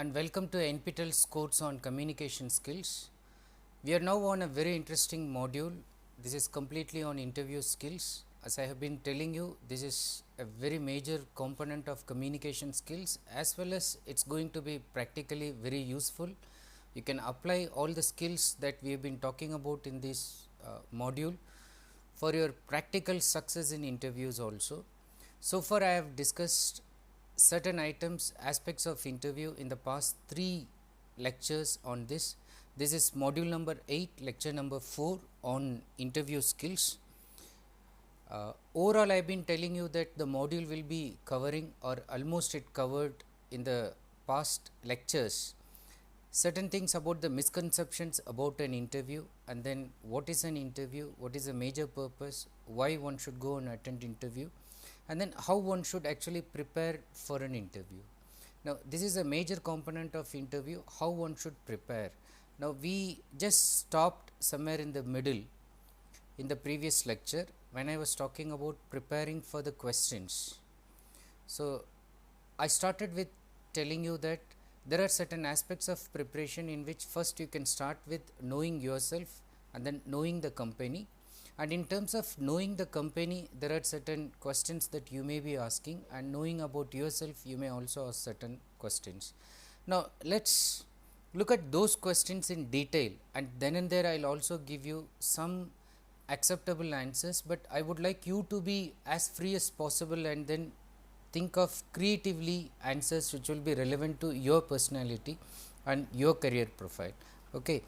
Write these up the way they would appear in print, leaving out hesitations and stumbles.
and welcome to NPTEL's course on communication skills. We are now on a very interesting module. This is completely on interview skills. As I have been telling you, this is a very major component of communication skills, as well as it's going to be practically very useful. You can apply all the skills that we have been talking about in this module for your practical success in interviews also. So far I have discussed certain items, aspects of interview in the past 3 lectures on this. This is module number 8, lecture number 4 on interview skills. Overall I have been telling you that the module will be covering, or almost it covered in the past lectures, certain things about the misconceptions about an interview, and then what is an interview, what is the major purpose, why one should go and attend interview, and then how one should actually prepare for an interview. Now, this is a major component of interview, how one should prepare. Now, we just stopped somewhere in the middle in the previous lecture when I was talking about preparing for the questions. So, I started with telling you that there are certain aspects of preparation in which first you can start with knowing yourself and then knowing the company. And in terms of knowing the company, there are certain questions that you may be asking, and knowing about yourself, you may also ask certain questions. Now, let's look at those questions in detail, and then and there I will also give you some acceptable answers, but I would like you to be as free as possible and then think of creatively answers which will be relevant to your personality and your career profile. Okay.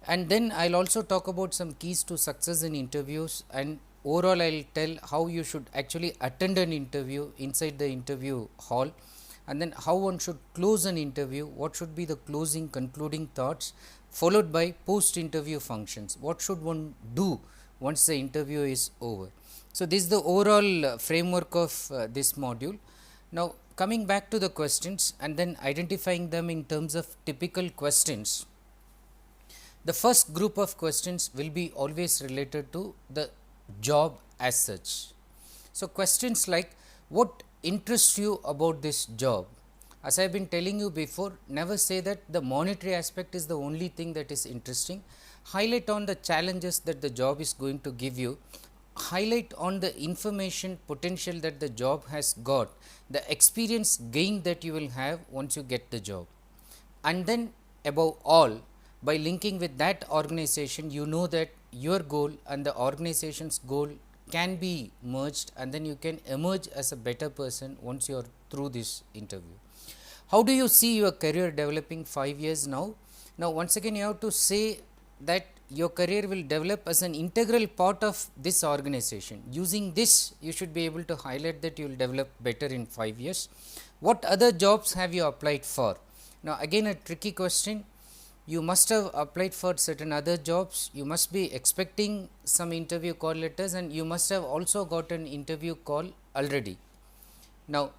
And then I will also talk about some keys to success in interviews, and overall I will tell how you should actually attend an interview inside the interview hall, and then how one should close an interview, what should be the closing concluding thoughts, followed by post interview functions, what should one do once the interview is over. So, this is the overall framework of this module. Now, coming back to the questions and then identifying them in terms of typical questions. The first group of questions will be always related to the job as such. So, questions like what interests you about this job? As I have been telling you before, never say that the monetary aspect is the only thing that is interesting. Highlight on the challenges that the job is going to give you. Highlight on the information potential that the job has got, the experience gain that you will have once you get the job. And then above all, by linking with that organization, you know that your goal and the organization's goal can be merged, and then you can emerge as a better person once you are through this interview. How do you see your career developing 5 years now? Now, once again you have to say that your career will develop as an integral part of this organization. Using this, you should be able to highlight that you will develop better in 5 years. What other jobs have you applied for? Now, again a tricky question. You must have applied for certain other jobs, you must be expecting some interview call letters, and you must have also got an interview call already. Now,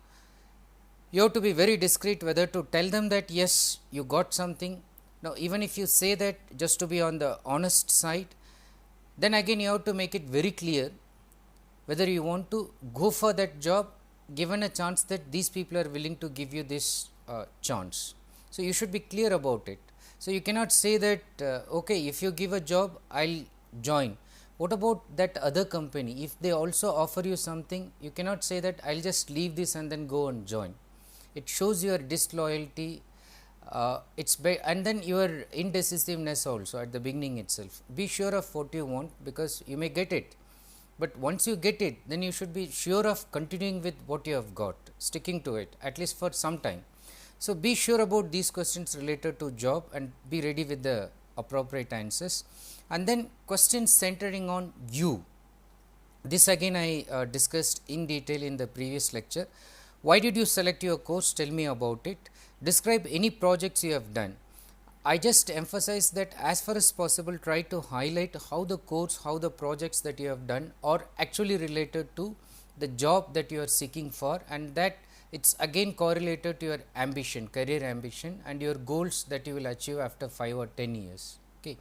you have to be very discreet whether to tell them that yes, you got something. Now, even if you say that just to be on the honest side, then again you have to make it very clear whether you want to go for that job given a chance that these people are willing to give you this chance. So, you should be clear about it. So, you cannot say that okay, if you give a job I will join. What about that other company? If they also offer you something, you cannot say that I will just leave this and then go and join. It shows your disloyalty, and then your indecisiveness also at the beginning itself. Be sure of what you want, because you may get it, but once you get it, then you should be sure of continuing with what you have got, sticking to it at least for some time. So, be sure about these questions related to job and be ready with the appropriate answers. And then questions centering on you. This again I discussed in detail in the previous lecture. Why did you select your course? Tell me about it. Describe any projects you have done. I just emphasize that as far as possible, try to highlight how the course, how the projects that you have done are actually related to the job that you are seeking for, and that it's again correlated to your ambition, career ambition, and your goals that you will achieve after 5 or 10 years. Okay.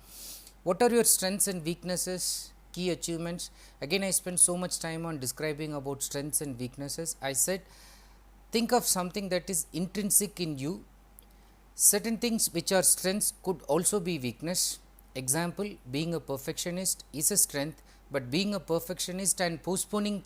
What are your strengths and weaknesses, key achievements? Again I spent so much time on describing about strengths and weaknesses. I said think of something that is intrinsic in you, Certain things which are strengths could also be weakness. Example, being a perfectionist is a strength, but being a perfectionist and postponing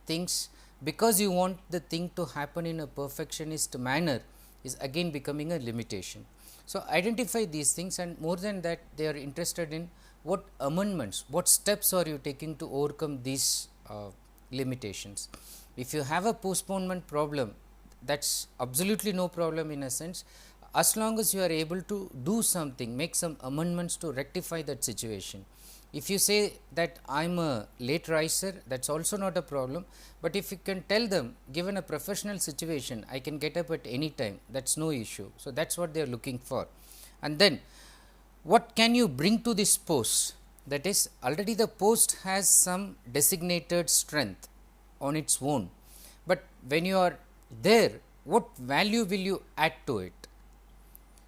things because you want the thing to happen in a perfectionist manner is again becoming a limitation. So, identify these things, and more than that they are interested in what amendments, what steps are you taking to overcome these limitations. If you have a postponement problem, that is absolutely no problem in a sense, as long as you are able to do something, make some amendments to rectify that situation. If you say that I am a late riser, that is also not a problem, but if you can tell them, given a professional situation, I can get up at any time, that is no issue. So, that is what they are looking for. And then what can you bring to this post? That is, already the post has some designated strength on its own, but when you are there, what value will you add to it?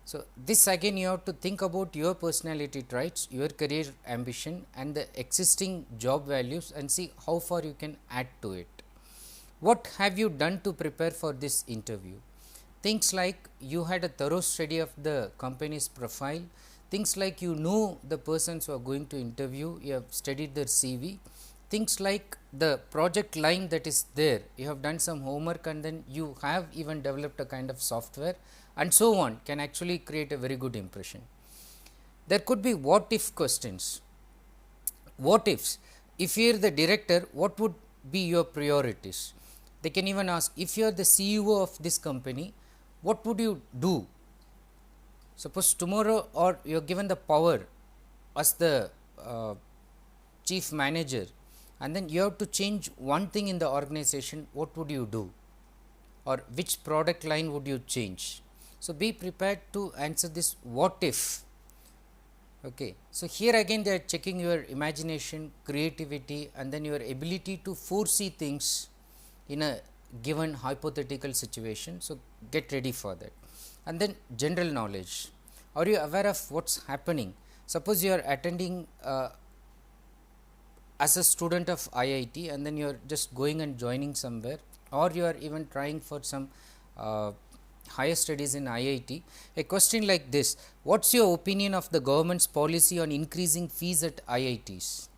So, this again you have to think about your personality traits, your career ambition and the existing job values, and see how far you can add to it. What have you done to prepare for this interview? Things like you had a thorough study of the company's profile, things like you know the persons who are going to interview, you have studied their CV, things like the project line that is there, you have done some homework and then you have even developed a kind of software and so on, can actually create a very good impression. There could be what if questions. What ifs? If you are the director, what would be your priorities? They can even ask, if you are the CEO of this company, what would you do? Suppose tomorrow, or you are given the power as the chief manager, and then you have to change one thing in the organization, what would you do? Or which product line would you change? So, be prepared to answer this what if. Okay. So, here again they are checking your imagination, creativity and then your ability to foresee things in a given hypothetical situation. So, get ready for that. And then general knowledge. Are you aware of what is happening? Suppose you are attending as a student of IIT and then you are just going and joining somewhere, or you are even trying for some higher studies in IIT. A question like this: what is your opinion of the government's policy on increasing fees at IITs?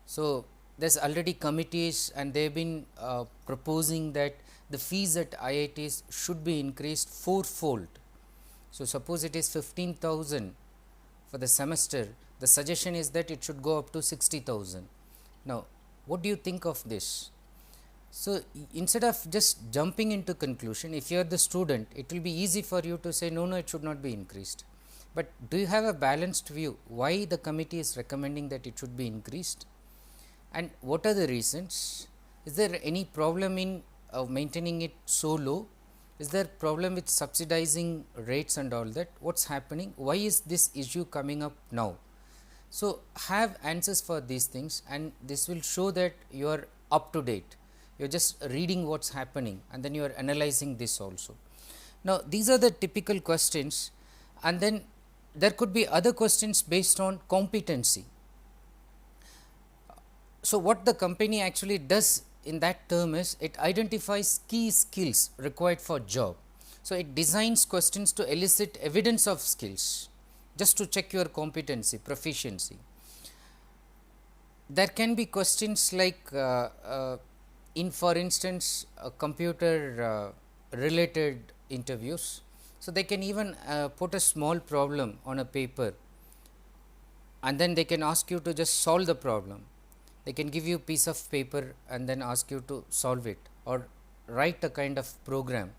So, there is already committees and they have been proposing that the fees at IITs should be increased fourfold. So, suppose it is 15,000 for the semester, the suggestion is that it should go up to 60,000. Now, what do you think of this? So, instead of just jumping into conclusion, if you are the student, it will be easy for you to say no, no, it should not be increased. But do you have a balanced view why the committee is recommending that it should be increased, and what are the reasons? Is there any problem in maintaining it so low? Is there problem with subsidizing rates and all that? What is happening? Why is this issue coming up now? So, have answers for these things, and this will show that you are up to date. You are just reading what is happening and then you are analyzing this also. Now, these are the typical questions, and then there could be other questions based on competency. So, what the company actually does in that term is it identifies key skills required for job. So, it designs questions to elicit evidence of skills just to check your competency, proficiency. There can be questions like in, for instance, computer related interviews. So, they can even put a small problem on a paper and then they can ask you to just solve the problem. They can give you a piece of paper and then ask you to solve it or write a kind of program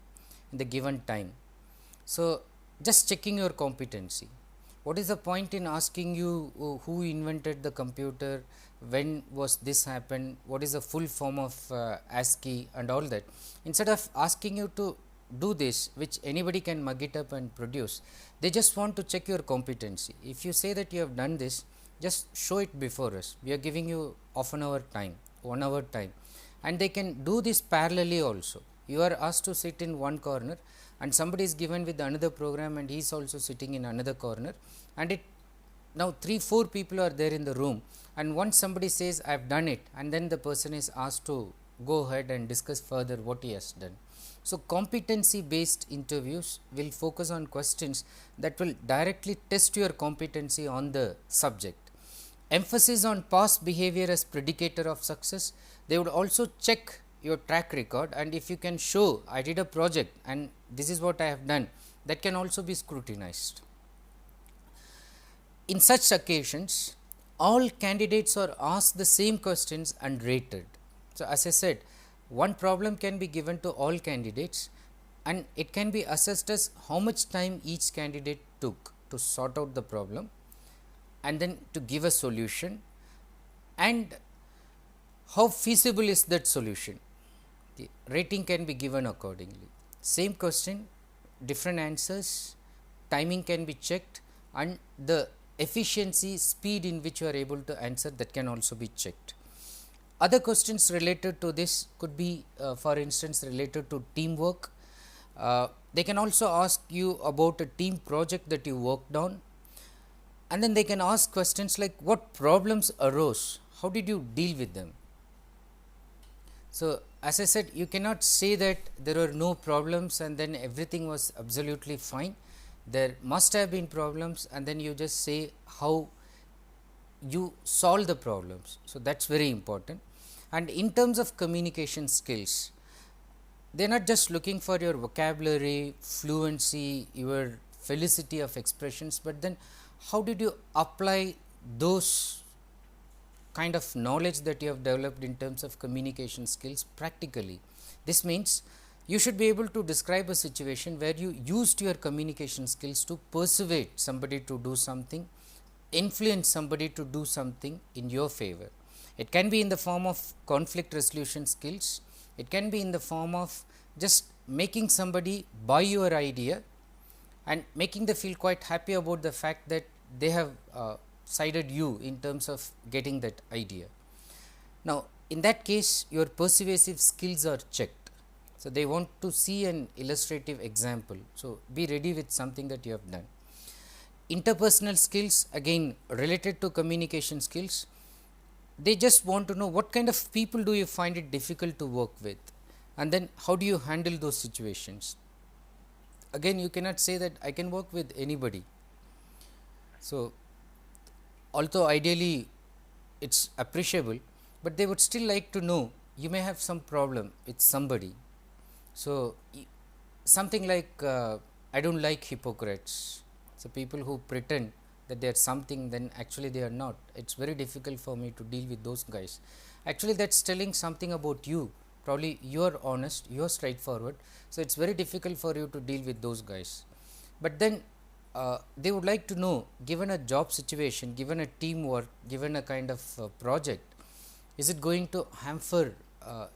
in the given time. So, just checking your competency. What is the point in asking you who invented the computer, when was this happened, what is the full form of ASCII and all that. Instead of asking you to do this, which anybody can mug it up and produce, they just want to check your competency. If you say that you have done this, just show it before us. We are giving you half an hour time, 1 hour time, and they can do this parallelly also. You are asked to sit in one corner and somebody is given with another program and he is also sitting in another corner, and it now 3-4 people are there in the room, and once somebody says I have done it, and then the person is asked to go ahead and discuss further what he has done. So, competency based interviews will focus on questions that will directly test your competency on the subject. Emphasis on past behavior as predicator of success. They would also check your track record, and if you can show I did a project and this is what I have done, that can also be scrutinized. In such occasions, all candidates are asked the same questions and rated. So, as I said, one problem can be given to all candidates and it can be assessed as how much time each candidate took to sort out the problem and then to give a solution, and how feasible is that solution. The rating can be given accordingly. Same question, different answers, timing can be checked, and the efficiency, speed in which you are able to answer, that can also be checked. Other questions related to this could be for instance related to teamwork. They can also ask you about a team project that you worked on, and then they can ask questions like what problems arose, how did you deal with them. So, as I said, you cannot say that there were no problems and then everything was absolutely fine. There must have been problems and then you just say how you solve the problems. So, that is very important. And in terms of communication skills, they are not just looking for your vocabulary, fluency, your felicity of expressions, but then how did you apply those kind of knowledge that you have developed in terms of communication skills practically. This means you should be able to describe a situation where you used your communication skills to persuade somebody to do something, influence somebody to do something in your favor. It can be in the form of conflict resolution skills, it can be in the form of just making somebody buy your idea and making them feel quite happy about the fact that they have sided you in terms of getting that idea. Now, in that case your persuasive skills are checked. So, they want to see an illustrative example. So, be ready with something that you have done. Interpersonal skills, again related to communication skills, they just want to know what kind of people do you find it difficult to work with, and then how do you handle those situations. Again, you cannot say that I can work with anybody. So, although ideally it is appreciable, but they would still like to know you may have some problem with somebody. So, something like I do not like hypocrites. So, people who pretend that they are something then actually they are not. It is very difficult for me to deal with those guys. Actually, that is telling something about you. Probably you are honest, you are straightforward. So, it is very difficult for you to deal with those guys. But then they would like to know, given a job situation, given a teamwork, given a kind of project, is it going to hamper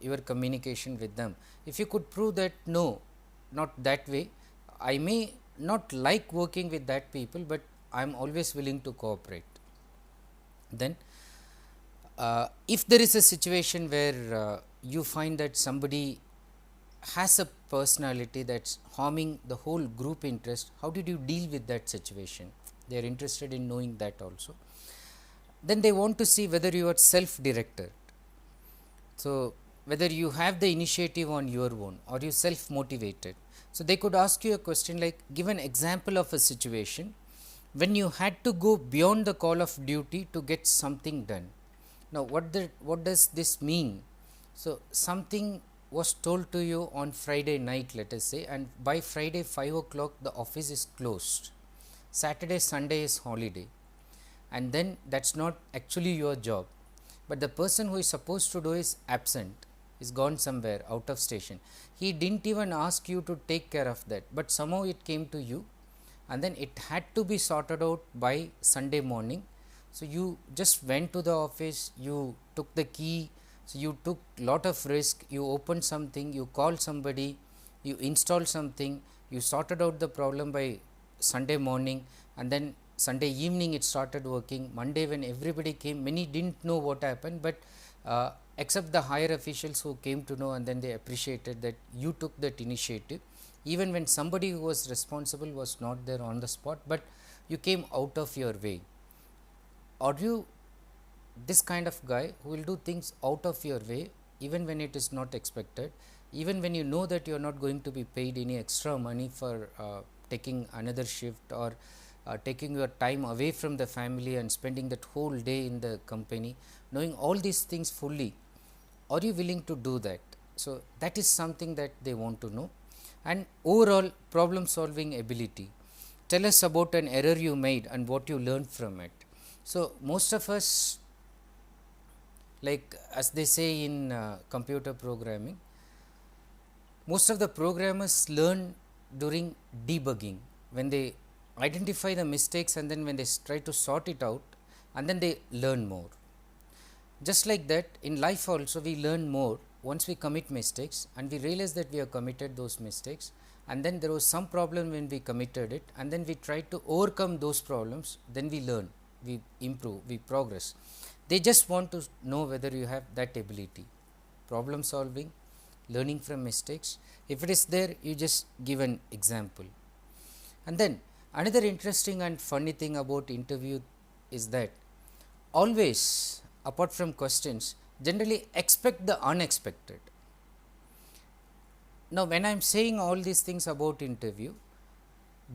your communication with them? If you could prove that no, not that way, I may not like working with that people, but I am always willing to cooperate. Then if there is a situation where you find that somebody has a personality that is harming the whole group interest, how did you deal with that situation? They are interested in knowing that also. Then they want to see whether you are self-directed. So, whether you have the initiative on your own or you self-motivated. So, they could ask you a question like, give an example of a situation when you had to go beyond the call of duty to get something done. Now, what does this mean? So, something was told to you on Friday night, let us say, and by Friday 5 o'clock the office is closed. Saturday, Sunday is holiday, and then that is not actually your job, but the person who is supposed to do is absent, is gone somewhere out of station. He did not even ask you to take care of that, but somehow it came to you and then it had to be sorted out by Sunday morning. So, you just went to the office, you took the key. So, you took lot of risk, you opened something, you called somebody, you installed something, you sorted out the problem by Sunday morning, and then Sunday evening it started working. Monday when everybody came, many did not know what happened, but except the higher officials who came to know, and then they appreciated that you took that initiative, even when somebody who was responsible was not there on the spot, but you came out of your way. Are you this kind of guy who will do things out of your way even when it is not expected, even when you know that you are not going to be paid any extra money for taking another shift, or taking your time away from the family and spending that whole day in the company, knowing all these things fully, are you willing to do that? So, that is something that they want to know. And overall problem solving ability, tell us about an error you made and what you learned from it. So, most of us, like as they say in computer programming, most of the programmers learn during debugging, when they identify the mistakes and then when they try to sort it out, and then they learn more. Just like that, in life also we learn more once we commit mistakes and we realize that we have committed those mistakes, and then there was some problem when we committed it, and then we try to overcome those problems, then we learn, we improve, we progress. They just want to know whether you have that ability, problem solving, learning from mistakes. If it is there, you just give an example. And then another interesting and funny thing about interview is that always, apart from questions, generally expect the unexpected. Now, when I am saying all these things about interview,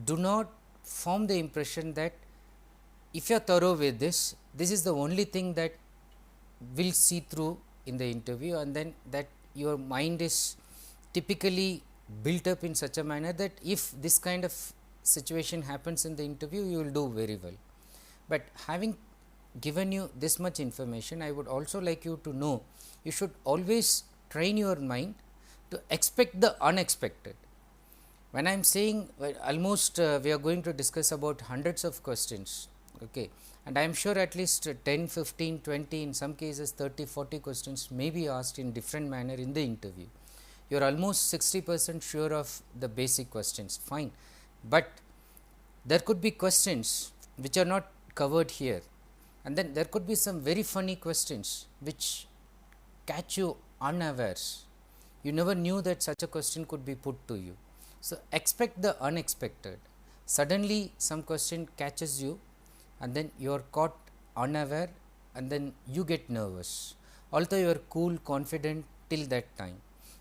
do not form the impression that if you are thorough with this, this is the only thing that will see through in the interview, and then that your mind is typically built up in such a manner that if this kind of situation happens in the interview, you will do very well. But having given you this much information, I would also like you to know, you should always train your mind to expect the unexpected. When I am saying almost we are going to discuss about hundreds of questions, okay, and I am sure at least 10, 15, 20, in some cases 30, 40 questions may be asked in different manner in the interview. You are almost 60% sure of the basic questions, fine, but there could be questions which are not covered here, and then there could be some very funny questions which catch you unawares. You never knew that such a question could be put to you. So, expect the unexpected. Suddenly some question catches you, and then you are caught unaware, and then you get nervous, although you are cool, confident till that time.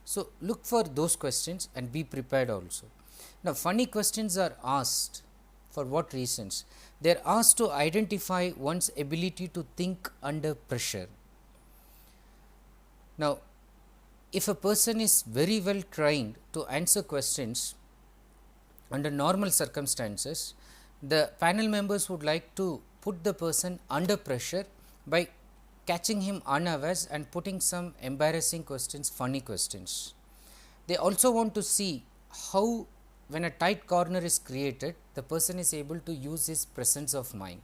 So, look for those questions and be prepared also. Now, funny questions are asked for what reasons? They are asked to identify one's ability to think under pressure. Now, if a person is very well trained to answer questions under normal circumstances, the panel members would like to put the person under pressure by catching him unawares and putting some embarrassing questions, funny questions. They also want to see how, when a tight corner is created, the person is able to use his presence of mind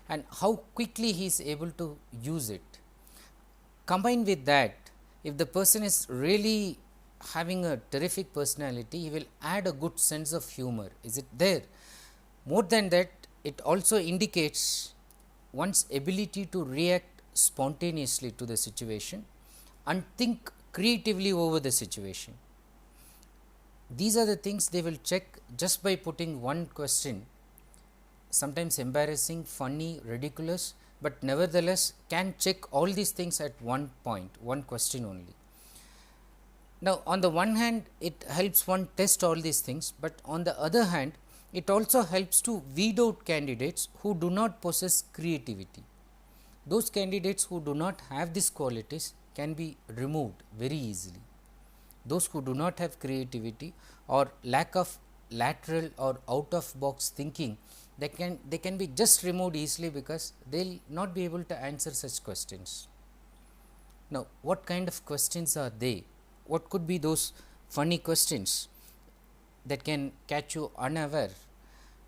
and how quickly he is able to use it. Combined with that, if the person is really having a terrific personality, he will add a good sense of humor. Is it there? More than that, it also indicates one's ability to react spontaneously to the situation and think creatively over the situation. These are the things they will check just by putting one question, sometimes embarrassing, funny, ridiculous, but nevertheless can check all these things at one point, one question only. Now, on the one hand, it helps one test all these things, but on the other hand, it also helps to weed out candidates who do not possess creativity. Those candidates who do not have these qualities can be removed very easily. Those who do not have creativity or lack of lateral or out of box thinking, they can be just removed easily because they will not be able to answer such questions. Now, what kind of questions are they? What could be those funny questions that can catch you unaware?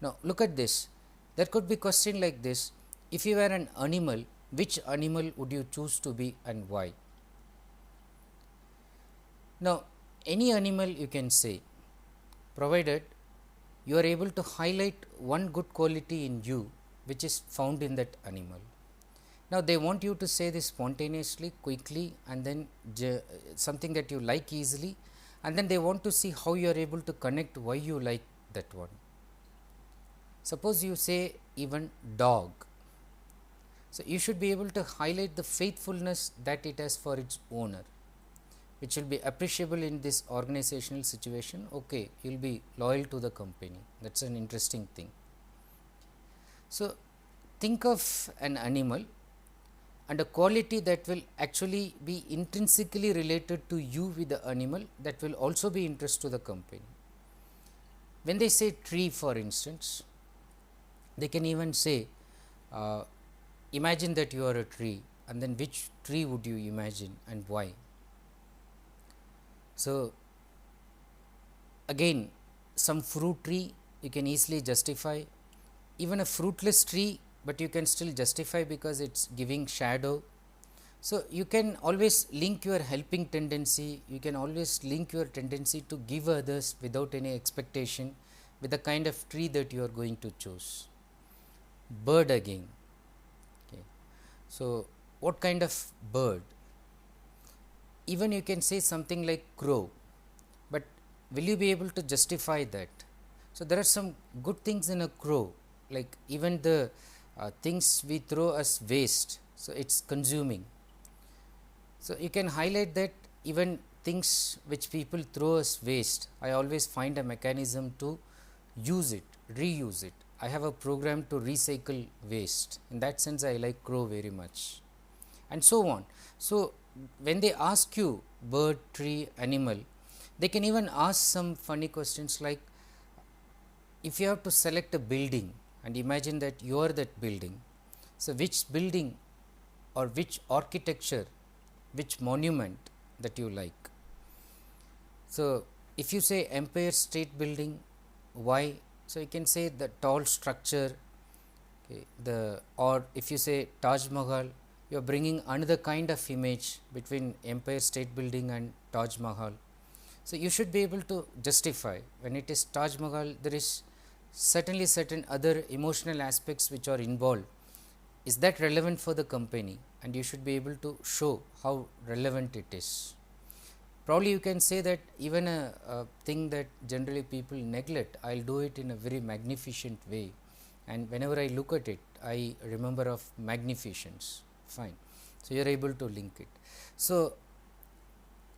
Now, look at this. There could be question like this: if you were an animal, which animal would you choose to be and why? Now, any animal you can say, provided you are able to highlight one good quality in you which is found in that animal. Now, they want you to say this spontaneously, quickly, and then something that you like easily, and then they want to see how you are able to connect why you like that one. Suppose you say even dog. So, you should be able to highlight the faithfulness that it has for its owner. which will be appreciable in this organizational situation, okay, you will be loyal to the company. That is an interesting thing. So, think of an animal and a quality that will actually be intrinsically related to you with the animal, that will also be interest to the company. When they say tree, for instance, they can even say, imagine that you are a tree, and then which tree would you imagine and why? So, again, some fruit tree you can easily justify, even a fruitless tree, but you can still justify because it is giving shadow. So, you can always link your helping tendency, you can always link your tendency to give others without any expectation with the kind of tree that you are going to choose. Bird again. Okay. So, what kind of bird? Even you can say something like crow, but will you be able to justify that? So, there are some good things in a crow, like even the things we throw as waste, so it is consuming. So, you can highlight that even things which people throw as waste, I always find a mechanism to use it, reuse it. I have a program to recycle waste. In that sense, I like crow very much, and so on. So, when they ask you bird, tree, animal, they can even ask some funny questions like, if you have to select a building and imagine that you are that building, so which building or which architecture, which monument that you like? So, if you say Empire State Building, why? So, you can say the tall structure, okay, or if you say Taj Mahal, you are bringing another kind of image between Empire State Building and Taj Mahal. So, you should be able to justify. When it is Taj Mahal, there is certainly certain other emotional aspects which are involved. Is that relevant for the company? And you should be able to show how relevant it is. Probably you can say that even a thing that generally people neglect, I will do it in a very magnificent way, and whenever I look at it, I remember of magnificence. Fine. So, you are able to link it. So,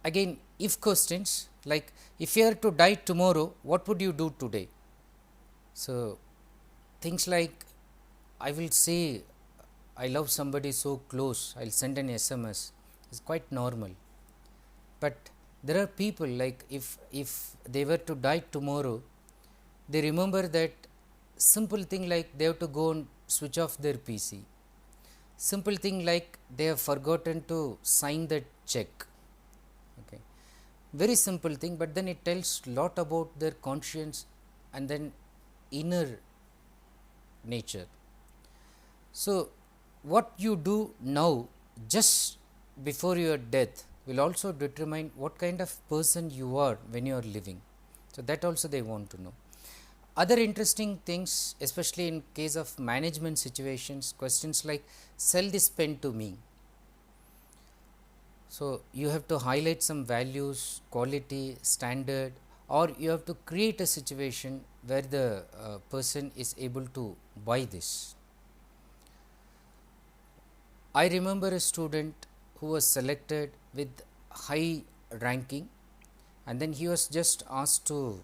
again, if questions like, if you are to die tomorrow, what would you do today? So, things like, I will say I love somebody so close, I will send an SMS, is quite normal. But there are people like, if they were to die tomorrow, they remember that simple thing like they have to go and switch off their PC, simple thing like they have forgotten to sign that check. Okay. Very simple thing, but then it tells lot about their conscience and then inner nature. So, what you do now just before your death will also determine what kind of person you are when you are living. So, that also they want to know. Other interesting things, especially in case of management situations, questions like, sell this pen to me. So, you have to highlight some values, quality, standard, or you have to create a situation where the person is able to buy this. I remember a student who was selected with high ranking, and then he was just asked to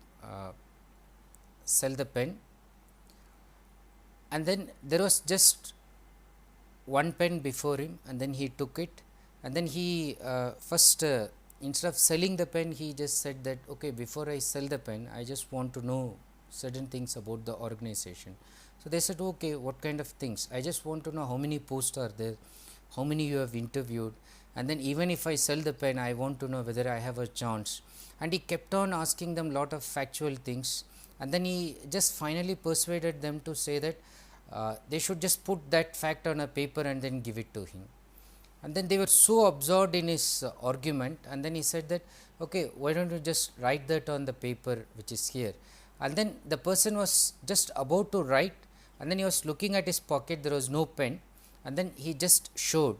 sell the pen, and then there was just one pen before him, and then he took it, and then he first instead of selling the pen, he just said that, okay, before I sell the pen, I just want to know certain things about the organization. So, they said, okay, what kind of things? I just want to know how many posts are there, how many you have interviewed, and then even if I sell the pen, I want to know whether I have a chance. And he kept on asking them lot of factual things, and then he just finally persuaded them to say that they should just put that fact on a paper and then give it to him. And then they were so absorbed in his argument, and then he said that, okay, why don't you just write that on the paper which is here. And then the person was just about to write, and then he was looking at his pocket, there was no pen, and then he just showed,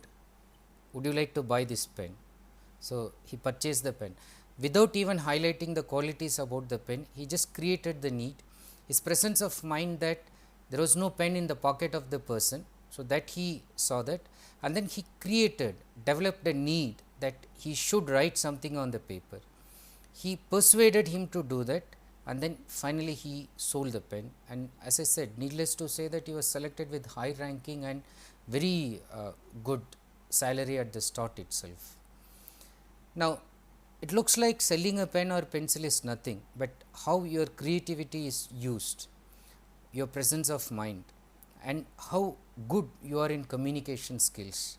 would you like to buy this pen? So, he purchased the pen without even highlighting the qualities about the pen. He just created the need, his presence of mind that there was no pen in the pocket of the person. So, that he saw that, and then he created, developed a need that he should write something on the paper. He persuaded him to do that, and then finally he sold the pen, and as I said, needless to say that he was selected with high ranking and very good salary at the start itself. Now, it looks like selling a pen or pencil is nothing, but how your creativity is used, your presence of mind, and how good you are in communication skills.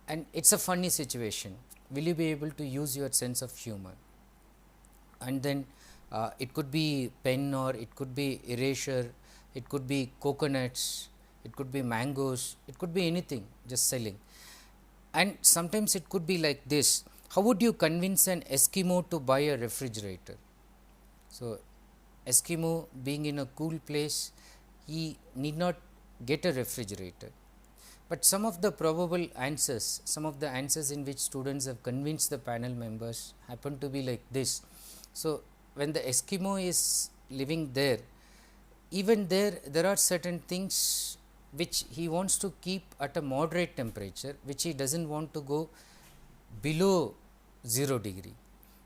And it's a funny situation. Will you be able to use your sense of humor? And then it could be pen, or it could be erasure, it could be coconuts, it could be mangoes, it could be anything, just selling. And sometimes it could be like this: how would you convince an Eskimo to buy a refrigerator? So, Eskimo being in a cool place, he need not get a refrigerator. But some of the probable answers, some of the answers in which students have convinced the panel members happen to be like this. So, when the Eskimo is living there, even there are certain things which he wants to keep at a moderate temperature, which he does not want to go below 0 degree,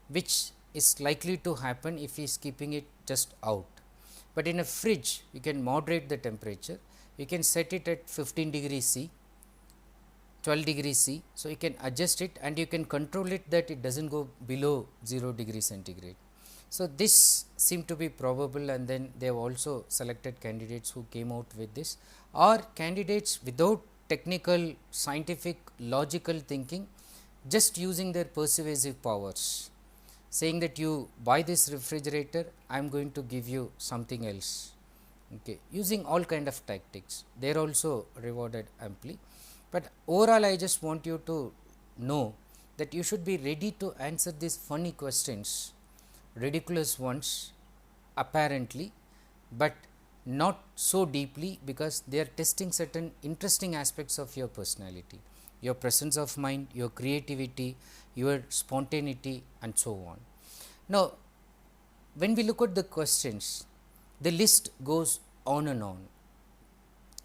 which is likely to happen if he is keeping it just out. But in a fridge, you can moderate the temperature, you can set it at 15 degrees C, 12 degrees C. So, you can adjust it and you can control it that it does not go below 0 degree centigrade. So, this seemed to be probable, and then they have also selected candidates who came out with this, or candidates without technical, scientific, logical thinking, just using their persuasive powers, saying that you buy this refrigerator, I am going to give you something else, okay, using all kind of tactics. They are also rewarded amply. But overall, I just want you to know that you should be ready to answer these funny questions, ridiculous ones apparently, but not so deeply, because they are testing certain interesting aspects of your personality, your presence of mind, your creativity, your spontaneity, and so on. Now, when we look at the questions, the list goes on and on.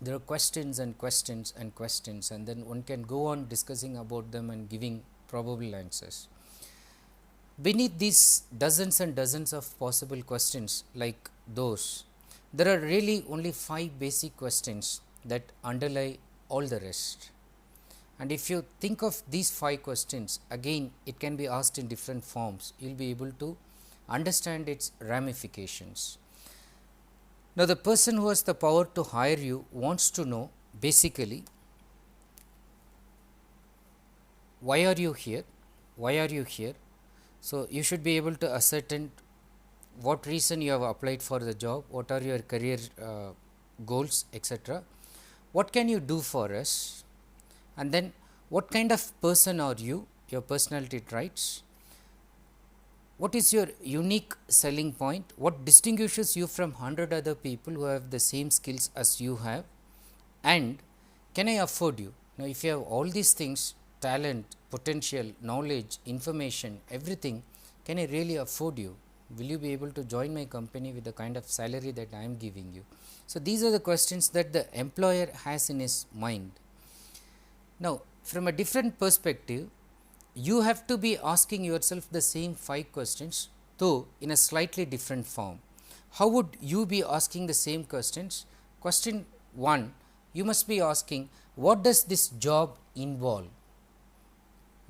There are questions and questions and questions, and then one can go on discussing about them and giving probable answers. Beneath these dozens and dozens of possible questions like those, there are really only 5 basic questions that underlie all the rest. And if you think of these 5 questions, again it can be asked in different forms, you will be able to understand its ramifications. Now, the person who has the power to hire you wants to know basically, why are you here? Why are you here? So, you should be able to ascertain what reason you have applied for the job, what are your career goals, etc. What can you do for us? And then what kind of person are you, your personality traits? What is your unique selling point? What distinguishes you from 100 other people who have the same skills as you have? And can I afford you? Now, if you have all these things, talent, potential, knowledge, information, everything, can I really afford you? Will you be able to join my company with the kind of salary that I am giving you? So, these are the questions that the employer has in his mind. Now, from a different perspective, you have to be asking yourself the same 5 questions, though in a slightly different form. How would you be asking the same questions? Question 1, you must be asking, what does this job involve?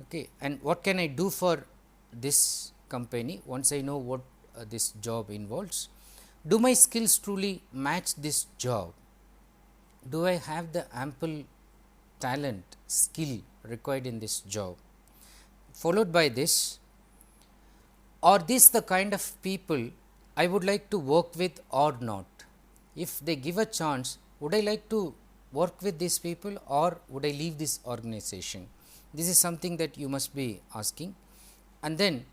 Okay, and what can I do for this company once I know what this job involves? Do my skills truly match this job? Do I have the ample talent, skill required in this job? Followed by this, are these the kind of people I would like to work with or not? If they give a chance, would I like to work with these people or would I leave this organization? This is something that you must be asking. And then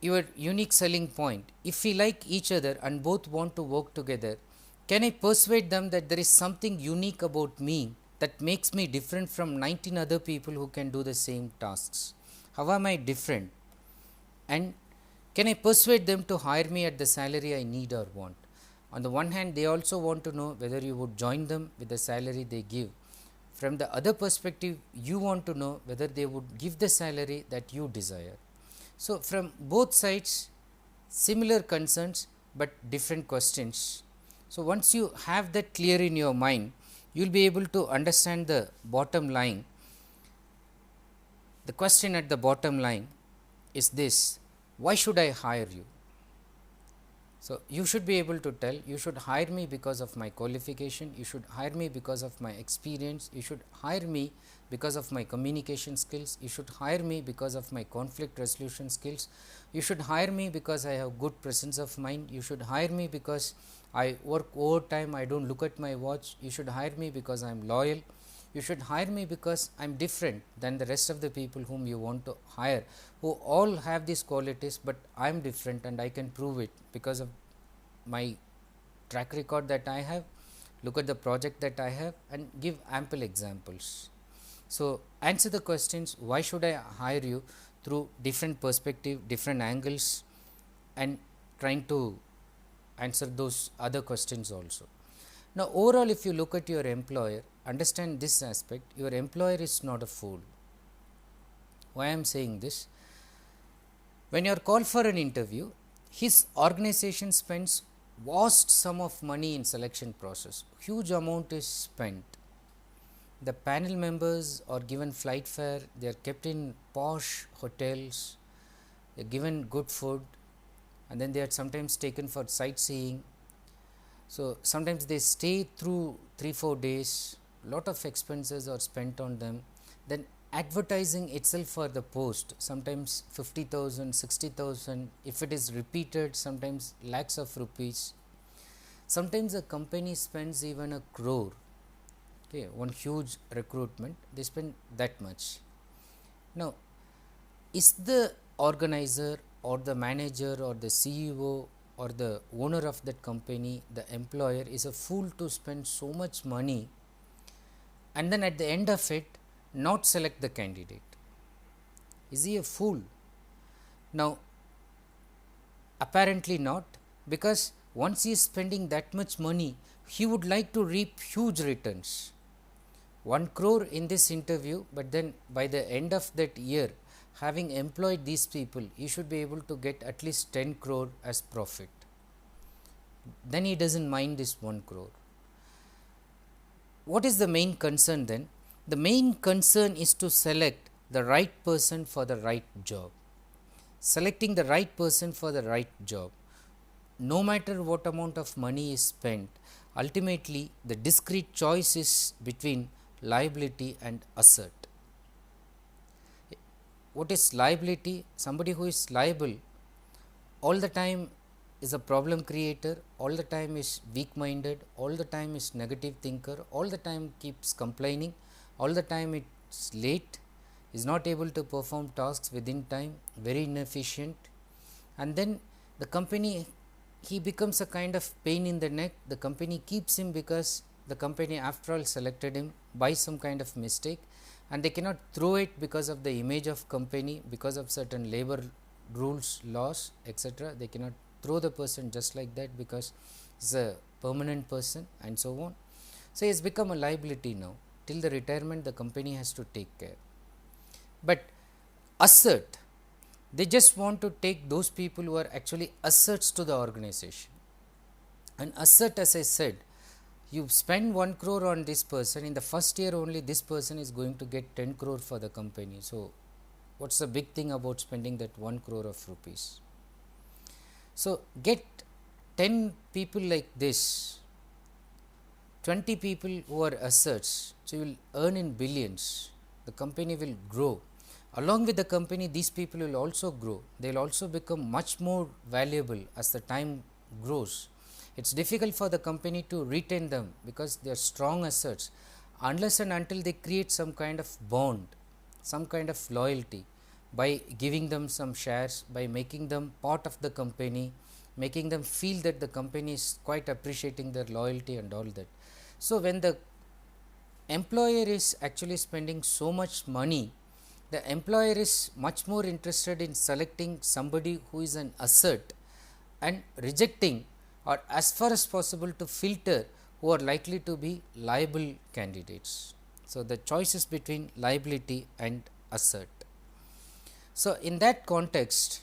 your unique selling point. If we like each other and both want to work together, can I persuade them that there is something unique about me that makes me different from 19 other people who can do the same tasks? How am I different? And can I persuade them to hire me at the salary I need or want? On the one hand, they also want to know whether you would join them with the salary they give From the other perspective, you want to know whether they would give the salary that you desire. So, from both sides, similar concerns, but different questions. So, once you have that clear in your mind, you will be able to understand the bottom line. The question at the bottom line is this: why should I hire you? So, you should be able to tell, you should hire me because of my qualification, you should hire me because of my experience, you should hire me because of my communication skills, you should hire me because of my conflict resolution skills, you should hire me because I have good presence of mind, you should hire me because I work overtime, I do not look at my watch, you should hire me because I am loyal, you should hire me because I am different than the rest of the people whom you want to hire, who all have these qualities, but I am different and I can prove it because of my track record that I have, look at the project that I have and give ample examples. So, answer the questions, why should I hire you, through different perspective, different angles, and trying to answer those other questions also. Now, overall, if you look at your employer, understand this aspect, your employer is not a fool. Why I am saying this? When you are called for an interview, his organization spends vast sum of money in selection process, huge amount is spent. The panel members are given flight fare, they are kept in posh hotels, they are given good food, and then they are sometimes taken for sightseeing. So, sometimes they stay through 3-4 days, lot of expenses are spent on them. Then advertising itself for the post, sometimes 50,000, 60,000, if it is repeated, sometimes lakhs of rupees. Sometimes a company spends even a crore, okay, one huge recruitment, they spend that much. Now, is the organizer or the manager or the CEO or the owner of that company, the employer, is a fool to spend so much money and then at the end of it not select the candidate? Is he a fool? Now, apparently not, because once he is spending that much money, he would like to reap huge returns. 1 crore in this interview, but then by the end of that year, having employed these people, he should be able to get at least 10 crore as profit. Then he does not mind this 1 crore. What is the main concern then? The main concern is to select the right person for the right job. Selecting the right person for the right job, no matter what amount of money is spent, ultimately the discrete choice is between liability and asset. What is liability? Somebody who is liable all the time is a problem creator, all the time is weak minded, all the time is negative thinker, all the time keeps complaining, all the time it's late, is not able to perform tasks within time, very inefficient, and then the company, he becomes a kind of pain in the neck. The company keeps him because the company after all selected him by some kind of mistake, and they cannot throw it because of the image of company, because of certain labor rules, laws, etc. They cannot throw the person just like that because it's a permanent person and so on. So, he has become a liability now. Till the retirement, the company has to take care. But asset, they just want to take those people who are actually assets to the organization. An asset, as I said, you spend 1 crore on this person, in the first year only this person is going to get 10 crore for the company. So, what is the big thing about spending that 1 crore of rupees? So, get 10 people like this, 20 people who are assets, so you will earn in billions, the company will grow. Along with the company, these people will also grow, they will also become much more valuable as the time grows. It is difficult for the company to retain them because they are strong assets, unless and until they create some kind of bond, some kind of loyalty by giving them some shares, by making them part of the company, making them feel that the company is quite appreciating their loyalty and all that. So, when the employer is actually spending so much money, the employer is much more interested in selecting somebody who is an asset and rejecting, or as far as possible to filter, who are likely to be liable candidates. So, the choice is between liability and assert. So, in that context,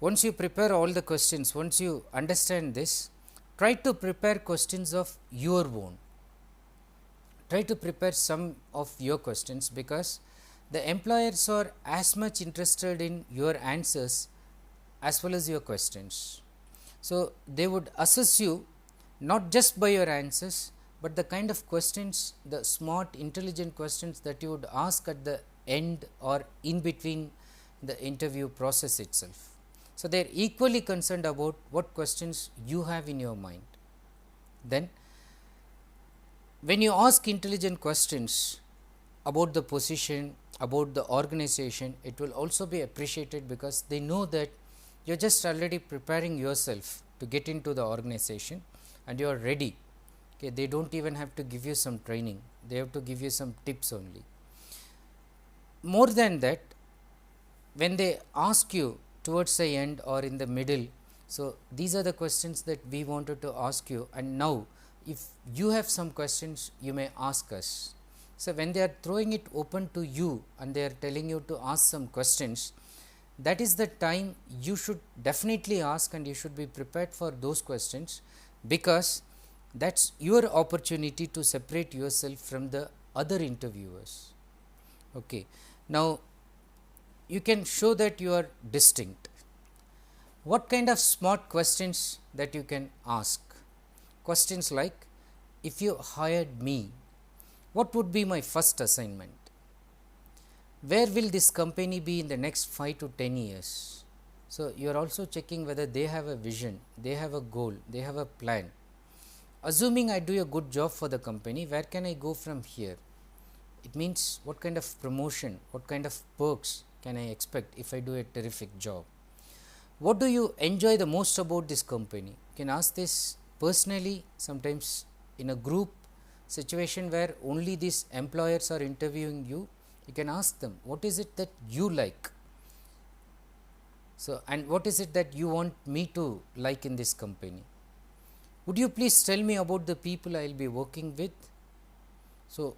once you prepare all the questions, once you understand this, try to prepare questions of your own. Try to prepare some of your questions, because the employers are as much interested in your answers as well as your questions. So, they would assess you not just by your answers, but the kind of questions, the smart intelligent questions that you would ask at the end or in between the interview process itself. So, they are equally concerned about what questions you have in your mind. Then, when you ask intelligent questions about the position, about the organization, it will also be appreciated, because they know that you are just already preparing yourself to get into the organization and you are ready. Okay, they do not even have to give you some training, they have to give you some tips only. More than that, when they ask you towards the end or in the middle, so these are the questions that we wanted to ask you, and now if you have some questions, you may ask us. So, when they are throwing it open to you and they are telling you to ask some questions, that is the time you should definitely ask, and you should be prepared for those questions, because that is your opportunity to separate yourself from the other interviewers. Okay. Now, you can show that you are distinct. What kind of smart questions that you can ask? Questions like, if you hired me, what would be my first assignment? Where will this company be in the next 5 to 10 years? So, you are also checking whether they have a vision, they have a goal, they have a plan. Assuming I do a good job for the company, where can I go from here? It means what kind of promotion, what kind of perks can I expect if I do a terrific job? What do you enjoy the most about this company? You can ask this personally, sometimes in a group situation where only these employers are interviewing you. You can ask them, what is it that you like? So, and what is it that you want me to like in this company? Would you please tell me about the people I will be working with? So,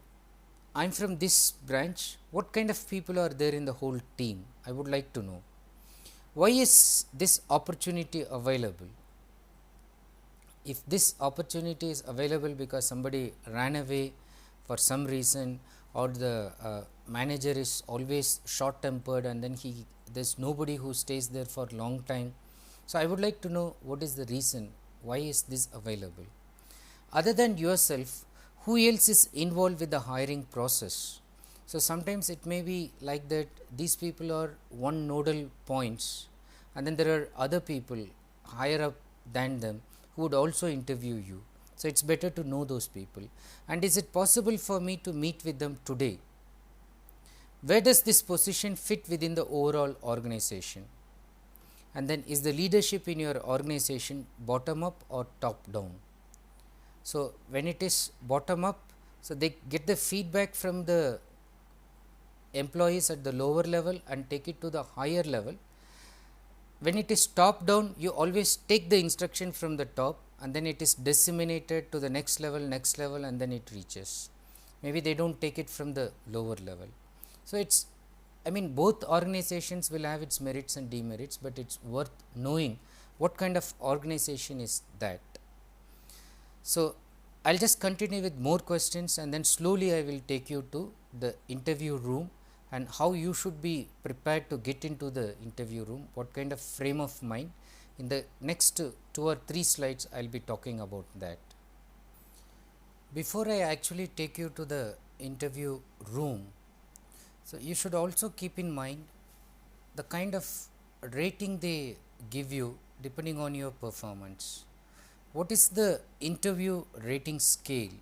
I am from this branch, what kind of people are there in the whole team? I would like to know. Why is this opportunity available? If this opportunity is available because somebody ran away for some reason, or the manager is always short tempered and then there is nobody who stays there for long time. So, I would like to know what is the reason, why is this available? Other than yourself, who else is involved with the hiring process? So, sometimes it may be like that these people are one nodal points, and then there are other people higher up than them who would also interview you. So, it is better to know those people, and is it possible for me to meet with them today? Where does this position fit within the overall organization? And then, is the leadership in your organization bottom up or top down? So, when it is bottom up, so they get the feedback from the employees at the lower level and take it to the higher level. When it is top down, you always take the instruction from the top and then it is disseminated to the next level and then it reaches. Maybe they do not take it from the lower level. So, it is, I mean, both organizations will have its merits and demerits, but it is worth knowing what kind of organization is that. So, I will just continue with more questions and then slowly I will take you to the interview room and how you should be prepared to get into the interview room, what kind of frame of mind. In the next 2 or 3 slides, I will be talking about that. Before I actually take you to the interview room, so you should also keep in mind the kind of rating they give you depending on your performance. What is the interview rating scale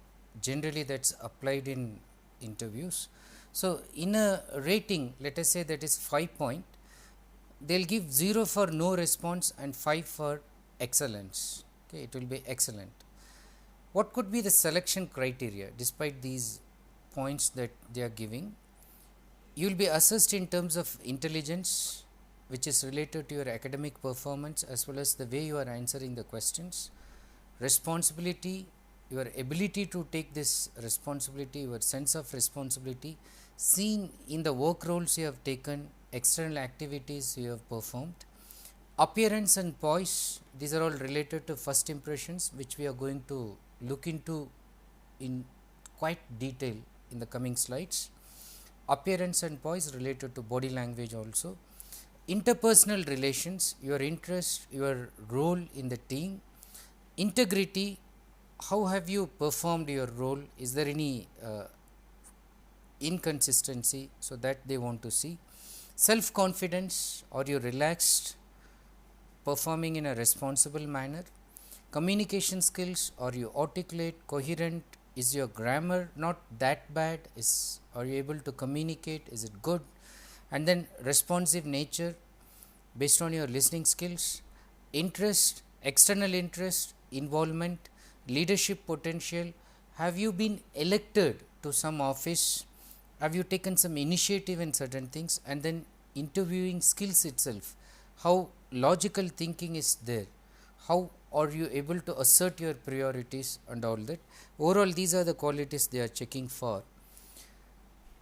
generally that is applied in interviews? So, in a rating, let us say that is 5 point, they will give 0 for no response and 5 for excellence. Okay, it will be excellent. What could be the selection criteria despite these points that they are giving? You will be assessed in terms of intelligence, which is related to your academic performance as well as the way you are answering the questions. Responsibility, your ability to take this responsibility, your sense of responsibility seen in the work roles you have taken, external activities you have performed. Appearance and poise, these are all related to first impressions, which we are going to look into in quite detail in the coming slides. Appearance and poise related to body language also. Interpersonal relations, your interest, your role in the team. Integrity, how have you performed your role? Is there any inconsistency? So that they want to see. Self confidence, are you relaxed, performing in a responsible manner? Communication skills, are you articulate, coherent? Is your grammar not that bad? Are you able to communicate? Is it good? And then responsive nature based on your listening skills. Interest, external interest, involvement, leadership potential. Have you been elected to some office? Have you taken some initiative in certain things? And then interviewing skills itself, how logical thinking is there, how are you able to assert your priorities and all that. Overall, these are the qualities they are checking for.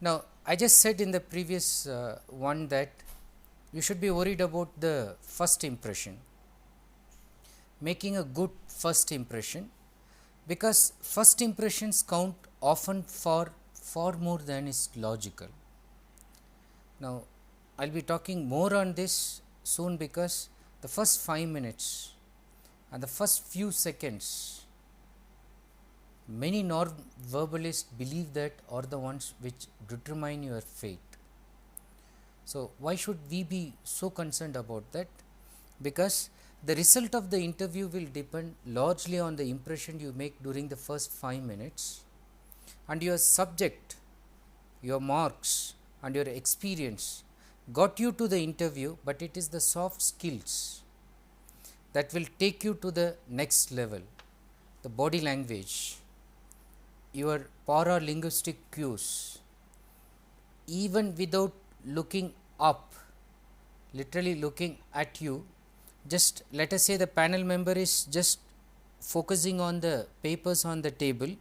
Now, I just said in the previous one that you should be worried about the first impression, making a good first impression, because first impressions count often for far more than is logical. Now, I will be talking more on this soon, because the first 5 minutes and the first few seconds, many non-verbalists believe that are the ones which determine your fate. So, why should we be so concerned about that? Because the result of the interview will depend largely on the impression you make during the first 5 minutes, and your subject, your marks and your experience got you to the interview, but it is the soft skills that will take you to the next level. The body language, your para-linguistic cues, even without looking up, literally looking at you, just let us say the panel member is just focusing on the papers on the table,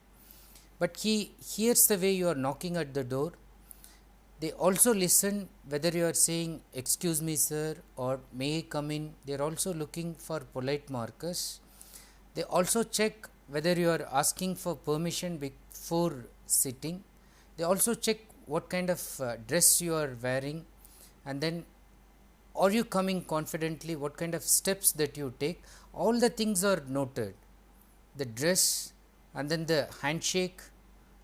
but he hears the way you are knocking at the door. They also listen whether you are saying excuse me sir or may I come in. They are also looking for polite markers. They also check whether you are asking for permission before sitting. They also check what kind of dress you are wearing, and then are you coming confidently, what kind of steps that you take. All the things are noted, the dress and then the handshake,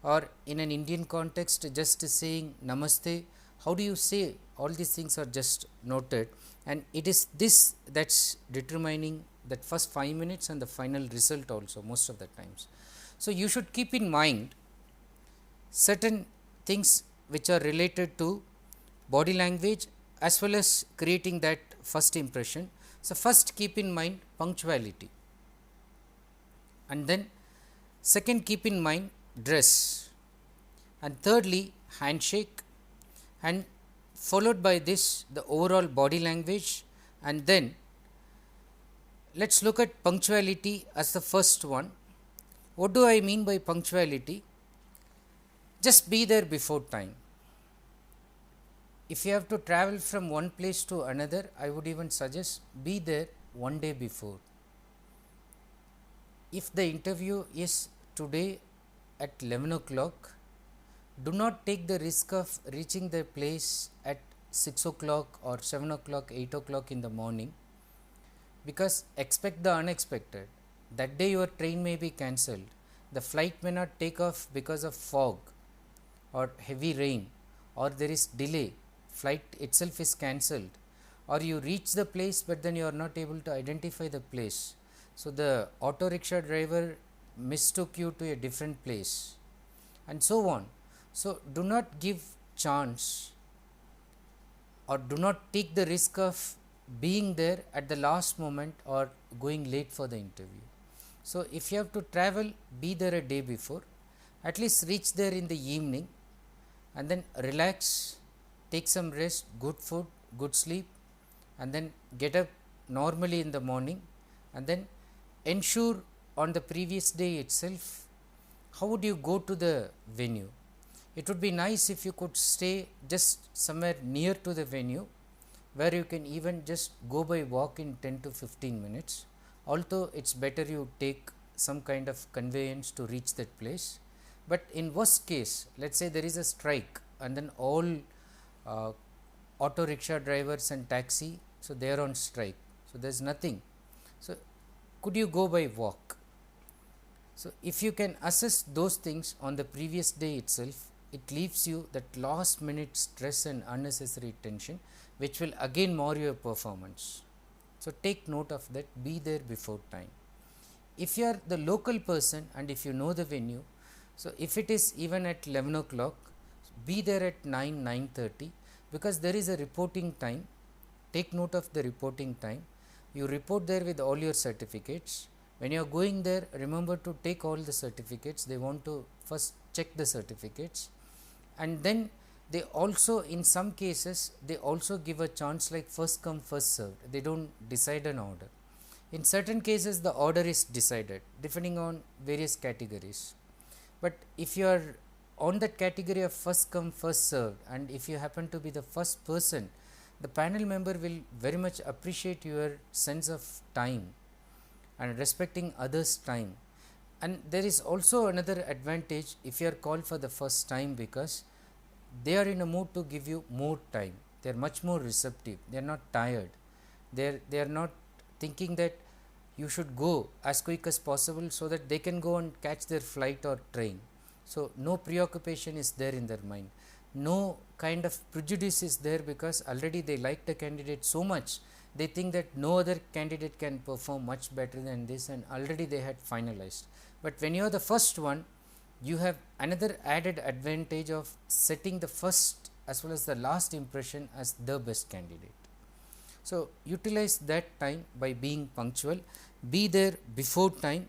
or in an Indian context just saying namaste, how do you say, all these things are just noted, and it is this that is determining that first 5 minutes and the final result also most of the times. So, you should keep in mind certain things which are related to body language as well as creating that first impression. So, first keep in mind punctuality, and then second keep in mind dress, and thirdly handshake, and followed by this the overall body language, and then let us look at punctuality as the first one. What do I mean by punctuality? Just be there before time. If you have to travel from one place to another, I would even suggest be there one day before. If the interview is today at 11 o'clock, do not take the risk of reaching the place at 6 o'clock or 7 o'clock, 8 o'clock in the morning, because expect the unexpected. That day your train may be cancelled, the flight may not take off because of fog or heavy rain, or there is delay, flight itself is cancelled, or you reach the place but then you are not able to identify the place. So, the auto rickshaw driver mistook you to a different place, and so on. So, do not give chance or do not take the risk of being there at the last moment or going late for the interview. So, if you have to travel, be there a day before, at least reach there in the evening, and then relax, take some rest, good food, good sleep, and then get up normally in the morning, and then ensure on the previous day itself how would you go to the venue? It would be nice if you could stay just somewhere near to the venue, where you can even just go by walk in 10 to 15 minutes. Although it's better you take some kind of conveyance to reach that place. But in worst case, let's say there is a strike and then all uh, auto rickshaw drivers and taxi, so they are on strike. So there's nothing. So could you go by walk? So if you can assess those things on the previous day itself, it leaves you that last minute stress and unnecessary tension, which will again mar your performance. So take note of that, be there before time. If you are the local person and if you know the venue, so if it is even at 11 o'clock, be there at 9:30, because there is a reporting time. Take note of the reporting time. You report there with all your certificates. When you are going there, remember to take all the certificates. They want to first check the certificates, and then they also, in some cases, they also give a chance like first come first served. They don't decide an order. In certain cases, the order is decided depending on various categories. But if you are on that category of first come first served, and if you happen to be the first person, the panel member will very much appreciate your sense of time and respecting others' time. And there is also another advantage if you are called for the first time, because they are in a mood to give you more time. They are much more receptive. They are not tired. They are not thinking that you should go as quick as possible so that they can go and catch their flight or train. So no preoccupation is there in their mind. No kind of prejudice is there, because already they like the candidate so much, they think that no other candidate can perform much better than this, and already they had finalized. But when you are the first one, you have another added advantage of setting the first as well as the last impression as the best candidate. So utilize that time by being punctual, be there before time,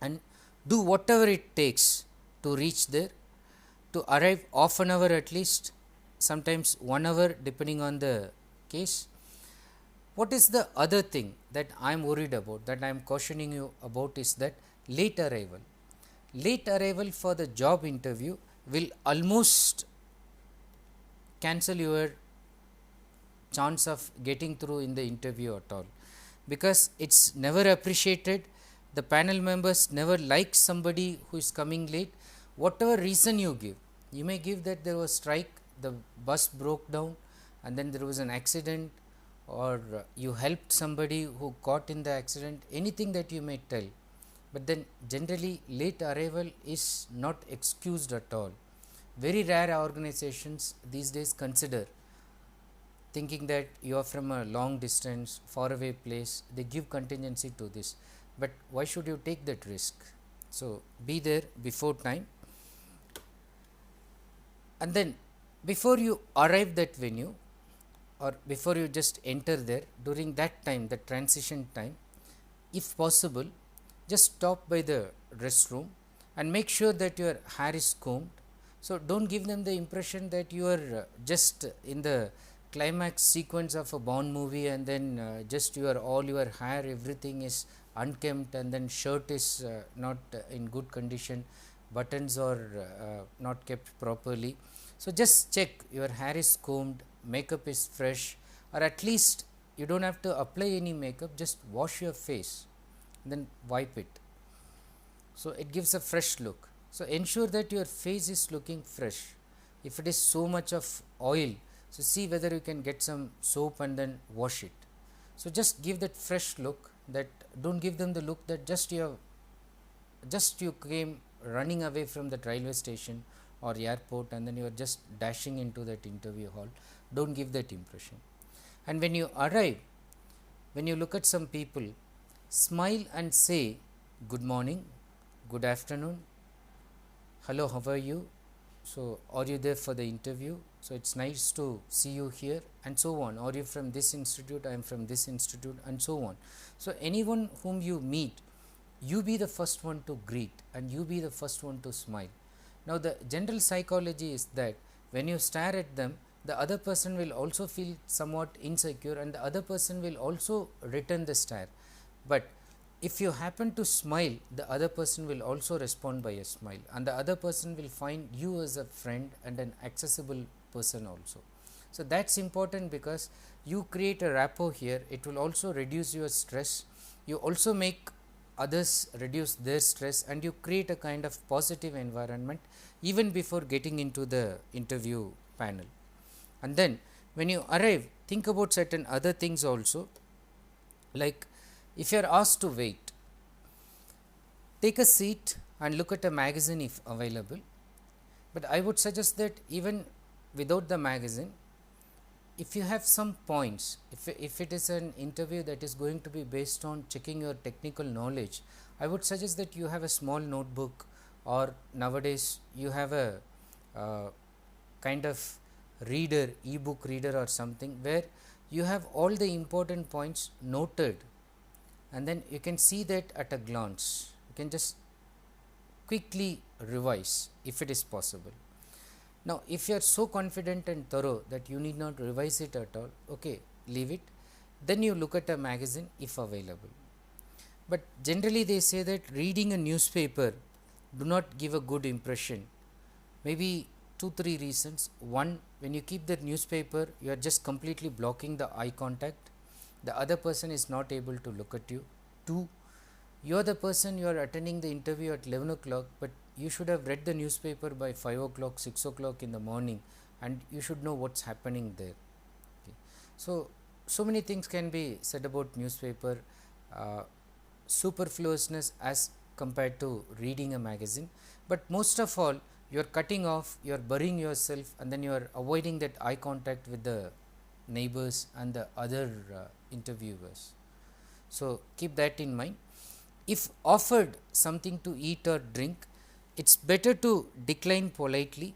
and do whatever it takes to reach there, to arrive half an hour at least, sometimes 1 hour depending on the case. What is the other thing that I am worried about, that I am cautioning you about, is that late arrival. Late arrival for the job interview will almost cancel your chance of getting through in the interview at all, because it's never appreciated. The panel members never like somebody who is coming late. Whatever reason you give, you may give that there was strike, the bus broke down, and then there was an accident, or you helped somebody who caught in the accident, anything that you may tell. But then generally late arrival is not excused at all. Very rare organizations these days consider, thinking that you are from a long distance, far away place, they give contingency to this. But why should you take that risk? So be there before time. And then before you arrive that venue, or before you just enter there, during that time, the transition time, if possible, just stop by the restroom and make sure that your hair is combed. So don't give them the impression that you are just in the climax sequence of a Bond movie, and then just all your hair, everything is unkempt, and then shirt is not in good condition, buttons are not kept properly. So just check your hair is combed, makeup is fresh, or at least you don't have to apply any makeup, just wash your face, then wipe it. So it gives a fresh look. So ensure that your face is looking fresh. If it is so much of oil, so see whether you can get some soap and then wash it. So just give that fresh look. That don't give them the look that just you came running away from that railway station or airport, and then you are just dashing into that interview hall. Don't give that impression. And when you arrive, when you look at some people, smile and say good morning, good afternoon, hello, how are you? So are you there for the interview? So it's nice to see you here, and so on. Are you from this institute? I am from this institute, and so on. So anyone whom you meet, you be the first one to greet, and you be the first one to smile. Now the general psychology is that when you stare at them, the other person will also feel somewhat insecure, and the other person will also return the stare. But if you happen to smile, the other person will also respond by a smile, and the other person will find you as a friend and an accessible person also. So that's important because you create a rapport here. It will also reduce your stress. You also make others reduce their stress, and you create a kind of positive environment even before getting into the interview panel. And then when you arrive, think about certain other things also, like if you are asked to wait, take a seat and look at a magazine if available. But I would suggest that even without the magazine, if you have some points, if it is an interview that is going to be based on checking your technical knowledge, I would suggest that you have a small notebook, or nowadays you have a kind of reader, e-book reader or something, where you have all the important points noted, and then you can see that at a glance. You can just quickly revise if it is possible. Now, if you are so confident and thorough that you need not revise it at all, okay, leave it. Then you look at a magazine if available. But generally they say that reading a newspaper do not give a good impression. Maybe 2-3 reasons. One, when you keep that newspaper, you are just completely blocking the eye contact. The other person is not able to look at you. 2, you are the person, you are attending the interview at 11 o'clock, but you should have read the newspaper by 5 o'clock, 6 o'clock in the morning, and you should know what's happening there. Okay. So many things can be said about newspaper, superfluousness as compared to reading a magazine, but most of all, you are cutting off, you are burying yourself, and then you are avoiding that eye contact with the neighbors and the other interviewers. So keep that in mind. If offered something to eat or drink, it's better to decline politely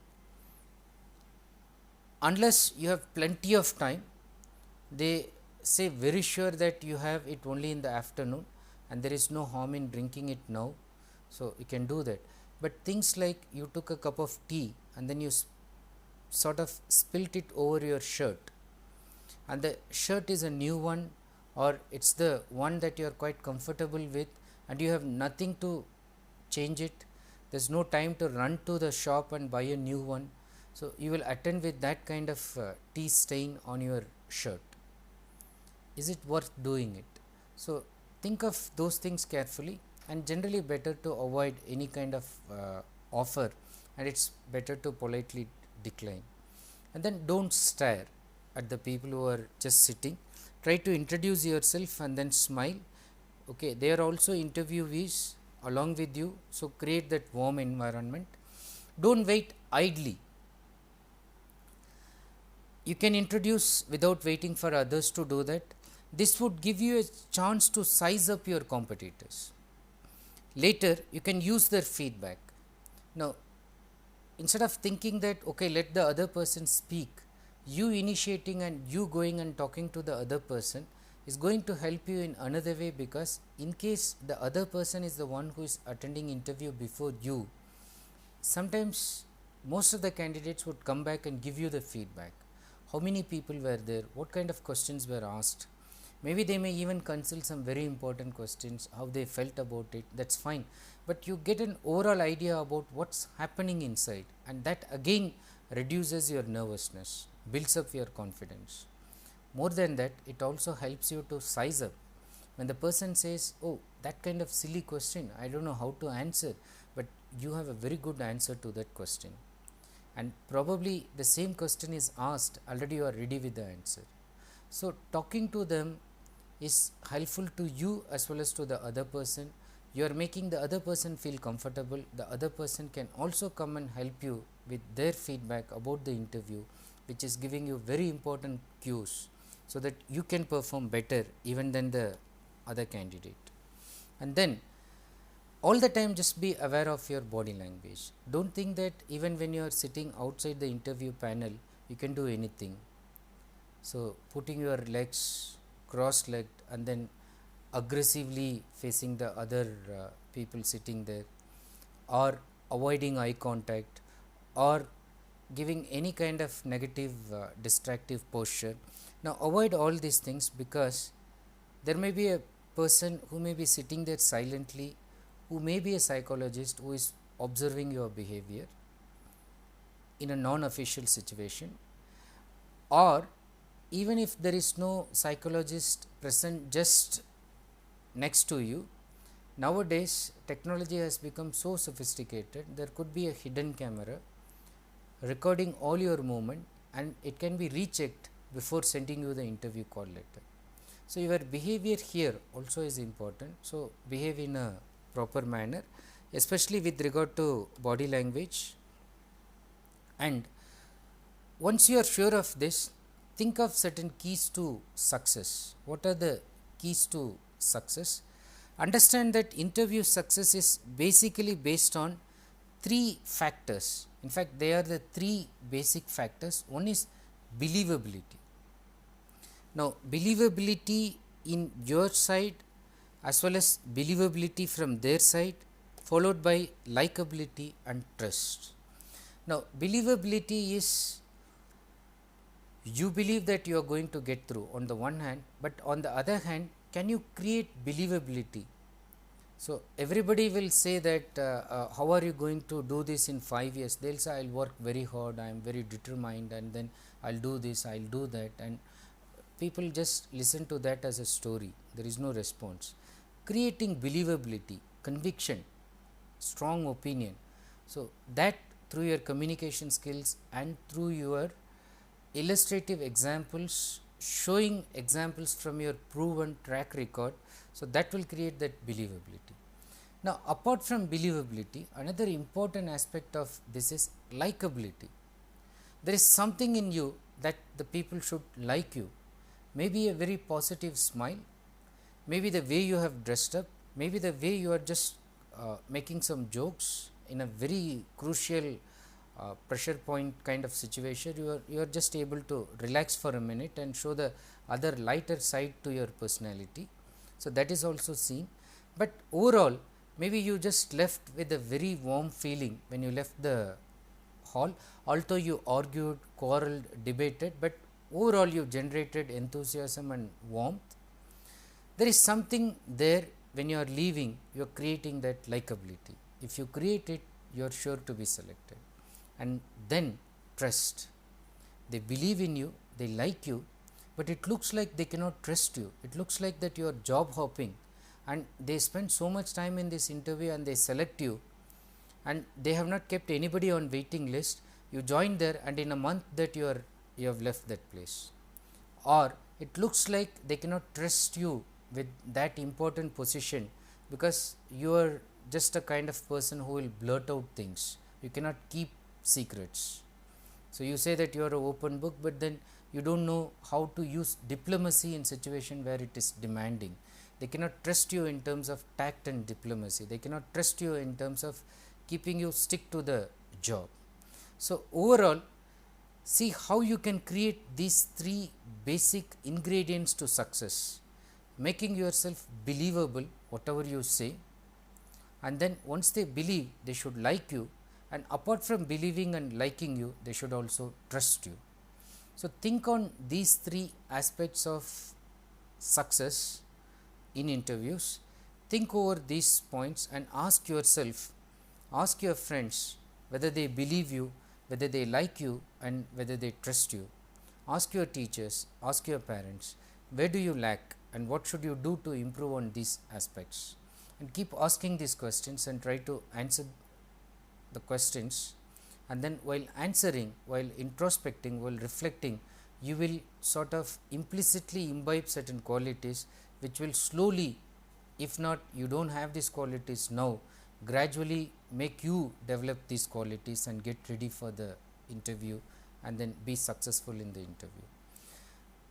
unless you have plenty of time. They say very sure that you have it only in the afternoon and there is no harm in drinking it now, so you can do that. But things like you took a cup of tea and then you sort of spilt it over your shirt, and the shirt is a new one, or it's the one that you are quite comfortable with, and you have nothing to change it, there is no time to run to the shop and buy a new one, so you will attend with that kind of tea stain on your shirt. Is it worth doing it? So think of those things carefully, and generally better to avoid any kind of offer, and it's better to politely decline. And then don't stare at the people who are just sitting. Try to introduce yourself and then smile. Okay, they are also interviewees along with you, so create that warm environment. Don't wait idly. You can introduce without waiting for others to do that. This would give you a chance to size up your competitors. Later, you can use their feedback. Now, instead of thinking that, okay, let the other person speak, you initiating and you going and talking to the other person is going to help you in another way, because in case the other person is the one who is attending interview before you, sometimes most of the candidates would come back and give you the feedback. How many people were there? What kind of questions were asked? Maybe they may even consult some very important questions, how they felt about it, that's fine. But you get an overall idea about what's happening inside, and that again reduces your nervousness, builds up your confidence. More than that, it also helps you to size up. When the person says, oh, that kind of silly question, I don't know how to answer, but you have a very good answer to that question. And probably the same question is asked, already you are ready with the answer. So talking to them is helpful to you as well as to the other person. You are making the other person feel comfortable. The other person can also come and help you with their feedback about the interview, which is giving you very important cues, so that you can perform better even than the other candidate. And then all the time just be aware of your body language. Don't think that even when you are sitting outside the interview panel, you can do anything. So putting your legs cross-legged and then aggressively facing the other people sitting there, or avoiding eye contact, or giving any kind of negative distractive posture. Now avoid all these things, because there may be a person who may be sitting there silently, who may be a psychologist who is observing your behavior in a non-official situation, or even if there is no psychologist present just next to you. Nowadays technology has become so sophisticated, there could be a hidden camera recording all your movement, and it can be rechecked before sending you the interview call letter. So your behavior here also is important. So behave in a proper manner, especially with regard to body language. And once you are sure of this, think of certain keys to success. What are the keys to success? Understand that interview success is basically based on three factors. In fact, they are the three basic factors. One is believability. Now, believability in your side as well as believability from their side, followed by likability and trust. Now, believability is you believe that you are going to get through on the one hand, but on the other hand, can you create believability? So, everybody will say that how are you going to do this in 5 years? They will say I will work very hard, I am very determined, and then I will do this, I will do that, and people just listen to that as a story. There is no response. Creating believability, conviction, strong opinion. So, that through your communication skills and through your illustrative examples, showing examples from your proven track record. So, that will create that believability. Now, apart from believability, another important aspect of this is likability. There is something in you that the people should like you. Maybe a very positive smile, maybe the way you have dressed up, maybe the way you are just making some jokes in a very crucial pressure point kind of situation. You are just able to relax for a minute and show the other lighter side to your personality. So, that is also seen, but overall maybe you just left with a very warm feeling when you left the hall, although you argued, quarreled, debated, but overall you generated enthusiasm and warmth. There is something there when you are leaving, you are creating that likability. If you create it, you are sure to be selected. And then trust. They believe in you, they like you, but it looks like they cannot trust you. It looks like that you are job hopping, and they spend so much time in this interview and they select you, and they have not kept anybody on waiting list. You join there, and in a month that you have left that place. Or it looks like they cannot trust you with that important position, because you are just a kind of person who will blurt out things. You cannot keep secrets. So, you say that you are an open book, but then you do not know how to use diplomacy in situation where it is demanding. They cannot trust you in terms of tact and diplomacy. They cannot trust you in terms of keeping you stick to the job. So, overall, see how you can create these three basic ingredients to success, making yourself believable whatever you say, and then once they believe, they should like you, and apart from believing and liking you, they should also trust you. So, think on these three aspects of success in interviews. Think over these points and ask yourself, ask your friends whether they believe you, whether they like you, and whether they trust you. Ask your teachers, ask your parents, where do you lack and what should you do to improve on these aspects, and keep asking these questions and try to answer the questions. And then while answering, while introspecting, while reflecting, you will sort of implicitly imbibe certain qualities which will slowly, if not you do not have these qualities now, gradually make you develop these qualities and get ready for the interview and then be successful in the interview.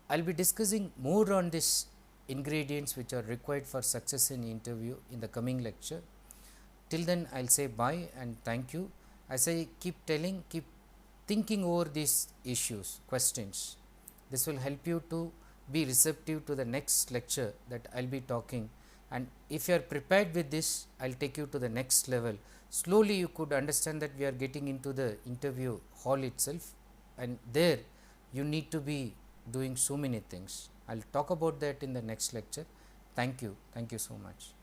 I will be discussing more on this ingredients which are required for success in interview in the coming lecture. Till then, I will say bye and thank you. As I keep telling, keep thinking over these issues, questions. This will help you to be receptive to the next lecture that I will be talking, and if you are prepared with this, I will take you to the next level. Slowly you could understand that we are getting into the interview hall itself, and there you need to be doing so many things. I will talk about that in the next lecture. Thank you so much.